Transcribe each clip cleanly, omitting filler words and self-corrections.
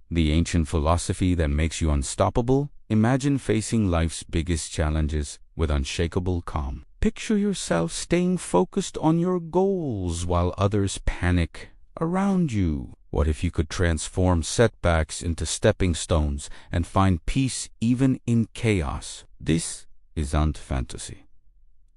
The ancient philosophy that makes you unstoppable? Imagine facing life's biggest challenges with unshakable calm. Picture yourself staying focused on your goals while others panic around you. What if you could transform setbacks into stepping stones and find peace even in chaos? This isn't fantasy.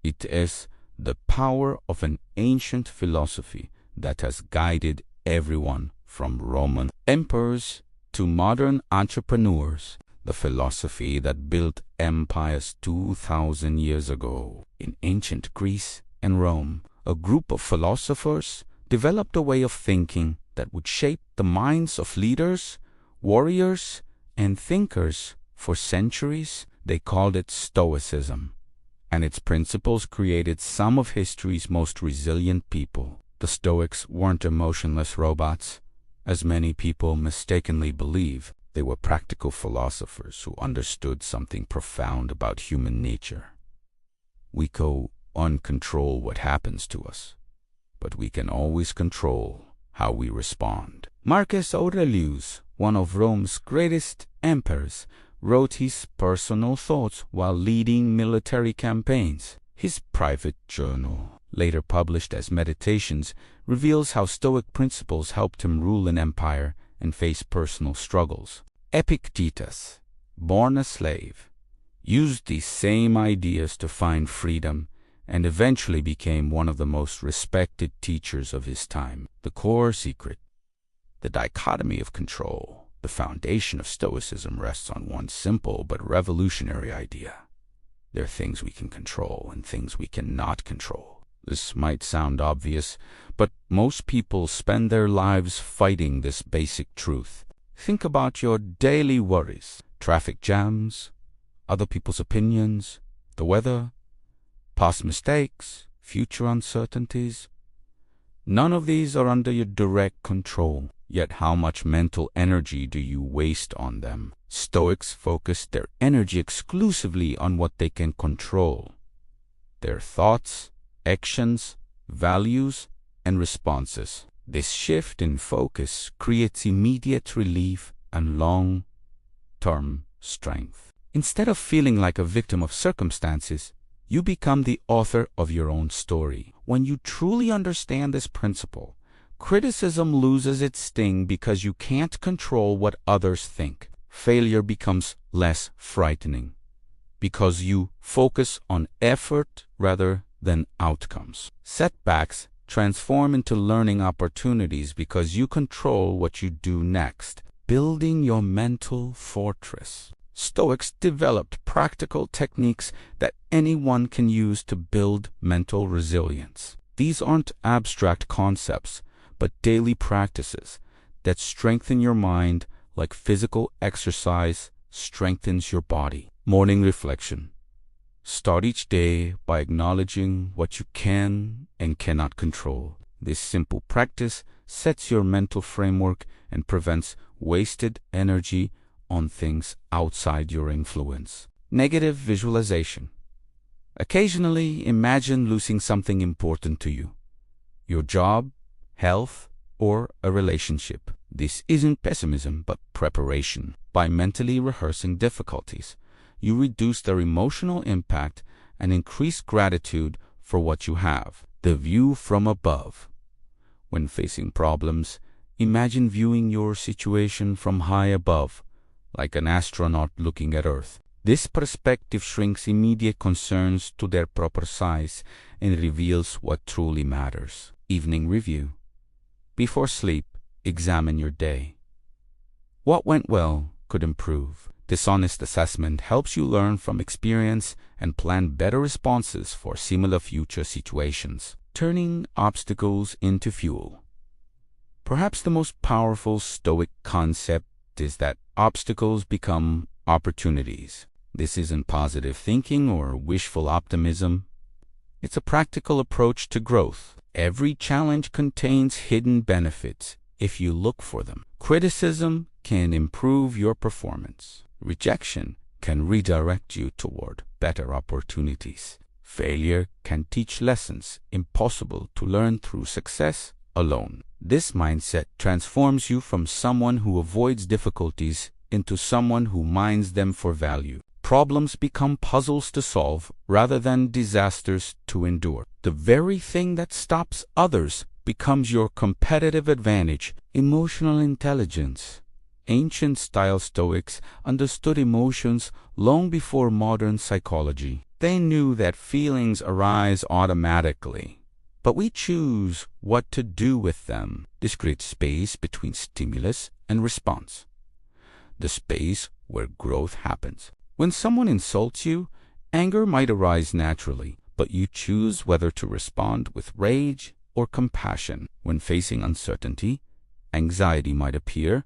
It is the power of an ancient philosophy that has guided everyone from Roman emperors to modern entrepreneurs. The philosophy that built empires 2,000 years ago. In ancient Greece and Rome, a group of philosophers developed a way of thinking that would shape the minds of leaders, warriors, and thinkers for centuries. They called it Stoicism, and its principles created some of history's most resilient people. The Stoics weren't emotionless robots, as many people mistakenly believe. They were practical philosophers who understood something profound about human nature. We can't control what happens to us, but we can always control how we respond. Marcus Aurelius, one of Rome's greatest emperors, wrote his personal thoughts while leading military campaigns. His private journal, later published as Meditations, reveals how Stoic principles helped him rule an empire and face personal struggles. Epictetus, born a slave, used these same ideas to find freedom and eventually became one of the most respected teachers of his time. The core secret, the dichotomy of control. The foundation of Stoicism rests on one simple but revolutionary idea. There are things we can control and things we cannot control. This might sound obvious, but most people spend their lives fighting this basic truth. Think about your daily worries: traffic jams, other people's opinions, the weather, past mistakes, future uncertainties. None of these are under your direct control, yet how much mental energy do you waste on them? Stoics focus their energy exclusively on what they can control: their thoughts, actions, values, and responses. This shift in focus creates immediate relief and long-term strength. Instead of feeling like a victim of circumstances, you become the author of your own story. When you truly understand this principle, criticism loses its sting because you can't control what others think. Failure becomes less frightening because you focus on effort rather than outcomes. Setbacks transform into learning opportunities because you control what you do next, building your mental fortress. Stoics developed practical techniques that anyone can use to build mental resilience. These aren't abstract concepts, but daily practices that strengthen your mind like physical exercise strengthens your body. Morning reflection. Start each day by acknowledging what you can and cannot control. This simple practice sets your mental framework and prevents wasted energy on things outside your influence. Negative visualization. Occasionally imagine losing something important to you: your job, health, or a relationship. This isn't pessimism, but preparation. By mentally rehearsing difficulties, you reduce their emotional impact and increase gratitude for what you have. The view from above. When facing problems, imagine viewing your situation from high above, like an astronaut looking at Earth. This perspective shrinks immediate concerns to their proper size and reveals what truly matters. Evening review. Before sleep, examine your day. What went well could improve. This honest assessment helps you learn from experience and plan better responses for similar future situations. Turning obstacles into fuel. Perhaps the most powerful Stoic concept is that obstacles become opportunities. This isn't positive thinking or wishful optimism. It's a practical approach to growth. Every challenge contains hidden benefits if you look for them. Criticism can improve your performance. Rejection can redirect you toward better opportunities. Failure can teach lessons impossible to learn through success alone. This mindset transforms you from someone who avoids difficulties into someone who minds them for value. Problems become puzzles to solve rather than disasters to endure. The very thing that stops others becomes your competitive advantage. Emotional intelligence. Ancient-style Stoics understood emotions long before modern psychology. They knew that feelings arise automatically, but we choose what to do with them. This creates space between stimulus and response, the space where growth happens. When someone insults you, anger might arise naturally, but you choose whether to respond with rage or compassion. When facing uncertainty, anxiety might appear,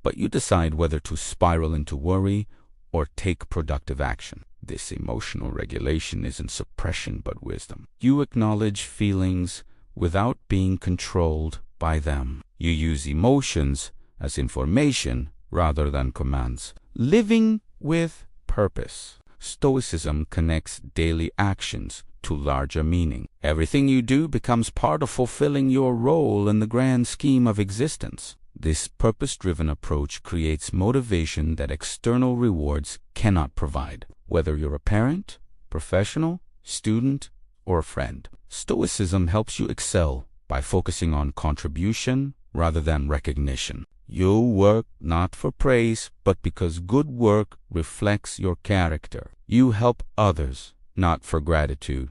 but you decide whether to spiral into worry or take productive action. This emotional regulation isn't suppression but wisdom. You acknowledge feelings without being controlled by them. You use emotions as information rather than commands. Living with purpose. Stoicism connects daily actions to larger meaning. Everything you do becomes part of fulfilling your role in the grand scheme of existence. This purpose-driven approach creates motivation that external rewards cannot provide, whether you're a parent, professional, student, or a friend. Stoicism helps you excel by focusing on contribution rather than recognition. You work not for praise, but because good work reflects your character. You help others not for gratitude,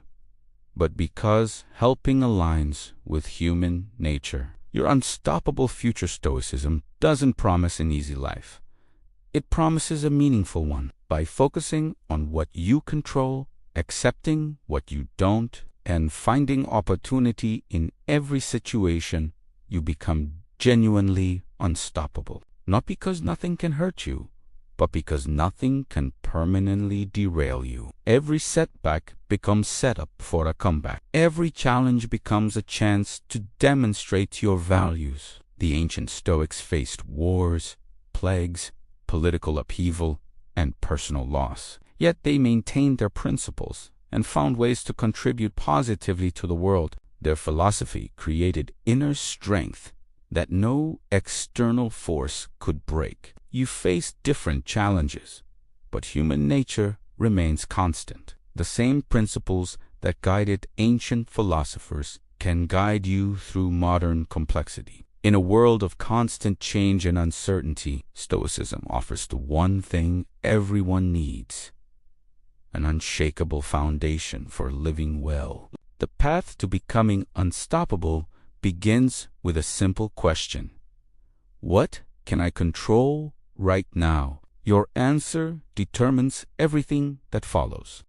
but because helping aligns with human nature. Your unstoppable future Stoicism doesn't promise an easy life. It promises a meaningful one. By focusing on what you control, accepting what you don't, and finding opportunity in every situation, you become genuinely unstoppable. Not because nothing can hurt you, but because nothing can permanently derail you. Every setback becomes setup for a comeback. Every challenge becomes a chance to demonstrate your values. The ancient Stoics faced wars, plagues, political upheaval, and personal loss. Yet they maintained their principles and found ways to contribute positively to the world. Their philosophy created inner strength that no external force could break. You face different challenges, but human nature remains constant. The same principles that guided ancient philosophers can guide you through modern complexity. In a world of constant change and uncertainty, Stoicism offers the one thing everyone needs: an unshakable foundation for living well. The path to becoming unstoppable begins with a simple question: what can I control right now? Your answer determines everything that follows.